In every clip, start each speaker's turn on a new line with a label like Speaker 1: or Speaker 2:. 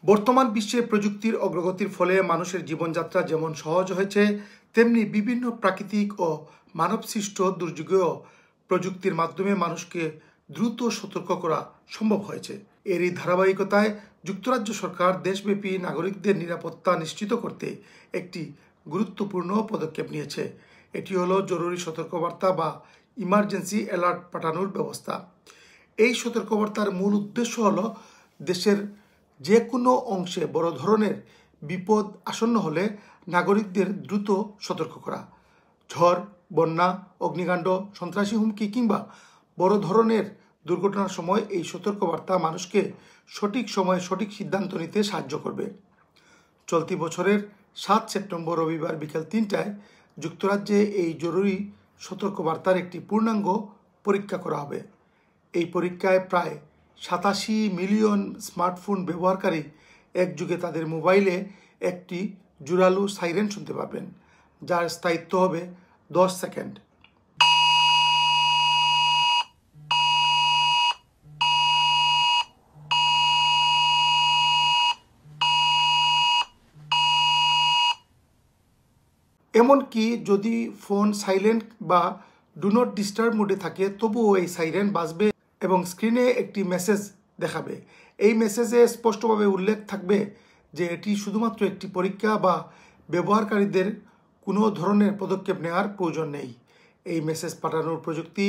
Speaker 1: বর্তমান বিশ্বে প্রযুক্তির অগ্রগতির ফলে মানুষের জীবনযাত্রা যেমন সহজ হয়েছে, তেমনি বিভিন্ন প্রাকৃতিক ও মানবসৃষ্ট দুর্যোগেও প্রযুক্তির মাধ্যমে মানুষকে দ্রুত সতর্ক করা সম্ভব হয়েছে। এরই ধারাবাহিকতায় যুক্তরাজ্য সরকার দেশব্যাপী নাগরিকদের নিরাপত্তা নিশ্চিত করতে একটি গুরুত্বপূর্ণ পদক্ষেপ নিয়েছে। এটি হলো জরুরি সতর্কবার্তা বা ইমার্জেন্সি অ্যালার্ট পাঠানোর ব্যবস্থা। এই সতর্কবার্তার মূল উদ্দেশ্য হলো দেশের যে কোনো অংশে বড় ধরনের বিপদ আসন্ন হলে নাগরিকদের দ্রুত সতর্ক করা। ঝড়, বন্যা, অগ্নিকাণ্ড, সন্ত্রাসী হুমকি কিংবা বড় ধরনের দুর্ঘটনার সময় এই সতর্কবার্তা মানুষকে সঠিক সময়ে সঠিক সিদ্ধান্ত নিতে সাহায্য করবে। চলতি বছরের 7 সেপ্টেম্বর রবিবার বিকেল 3টায় যুক্তরাজ্যে এই জরুরি সতর্কবার্তার একটি পূর্ণাঙ্গ পরীক্ষা করা হবে। এই পরীক্ষায় প্রায় 87 মিলিয়ন স্মার্টফোন ব্যবহারকারী একযোগে তাদের মোবাইলে একটি জোরালো সাইরেন শুনতে পাবেন, যার স্থায়িত্ব হবে 10 সেকেন্ড। এমনকি যদি ফোন সাইলেন্ট বা ডু নট ডিস্টার্ব মোডে থাকে, তবুও এই সাইরেন বাজবে এবং স্ক্রিনে একটি মেসেজ দেখাবে। এই মেসেজে স্পষ্টভাবে উল্লেখ থাকবে যে এটি শুধুমাত্র একটি পরীক্ষা বা ব্যবহারকারীদের কোনো ধরনের পদক্ষেপ নেওয়ার প্রয়োজন নেই। এই মেসেজ পাঠানোর প্রযুক্তি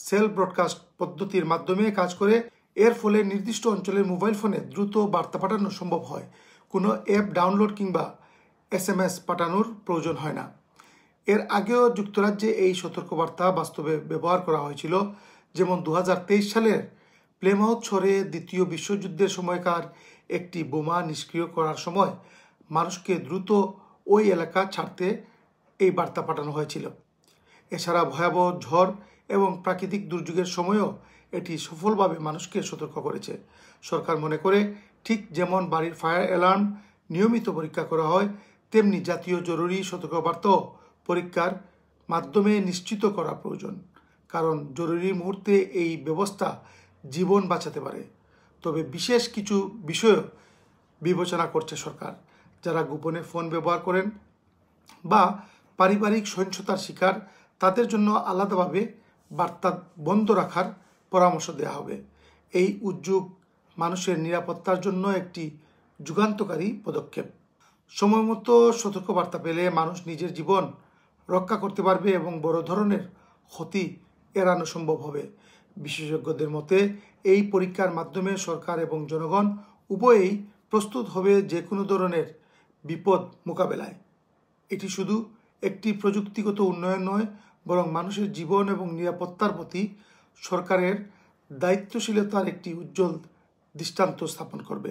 Speaker 1: সেল ব্রডকাস্ট পদ্ধতির মাধ্যমে কাজ করে। এর ফলে নির্দিষ্ট অঞ্চলের মোবাইল ফোনে দ্রুত বার্তা পাঠানো সম্ভব হয়। কোনো অ্যাপ ডাউনলোড কিংবা SMS পাঠানোর প্রয়োজন হয় না। এর আগেও যুক্তরাজ্যে এই সতর্কবার্তা বাস্তবে ব্যবহার করা হয়েছিল, যেমন 2023 সালের প্লেমাউথ শহরে দ্বিতীয় বিশ্বযুদ্ধের সময়কার একটি বোমা নিষ্ক্রিয় করার সময় মানুষকে দ্রুত ওই এলাকা ছাড়তে এই বার্তা পাঠানো হয়েছিল। এছাড়া ভয়াবহ ঝড় এবং প্রাকৃতিক দুর্যোগের সময়ও এটি সফলভাবে মানুষকে সতর্ক করেছে। সরকার মনে করে, ঠিক যেমন বাড়ির ফায়ার অ্যালার্ম নিয়মিত পরীক্ষা করা হয়, তেমনি জাতীয় জরুরি সতর্কবার্তাও পরীক্ষার মাধ্যমে নিশ্চিত করা প্রয়োজন। কারণ জরুরি মুহূর্তে এই ব্যবস্থা জীবন বাঁচাতে পারে। তবে বিশেষ কিছু বিষয় বিবেচনা করছে সরকার। যারা গোপনে ফোন ব্যবহার করেন বা পারিবারিক সহিংসতার শিকার, তাদের জন্য আলাদাভাবে বার্তা বন্ধ রাখার পরামর্শ দেওয়া হবে। এই উদ্যোগ মানুষের নিরাপত্তার জন্য একটি যুগান্তকারী পদক্ষেপ। সময়মতো সতর্কবার্তা পেলে মানুষ নিজের জীবন রক্ষা করতে পারবে এবং বড় ধরনের ক্ষতি এড়ানো সম্ভব হবে। বিশেষজ্ঞদের মতে, এই পরীক্ষার মাধ্যমে সরকার এবং জনগণ উভয়েই প্রস্তুত হবে যে কোনো ধরনের বিপদ মোকাবেলায়। এটি শুধু একটি প্রযুক্তিগত উন্নয়ন নয়, বরং মানুষের জীবন এবং নিরাপত্তার প্রতি সরকারের দায়িত্বশীলতার একটি উজ্জ্বল দৃষ্টান্ত স্থাপন করবে।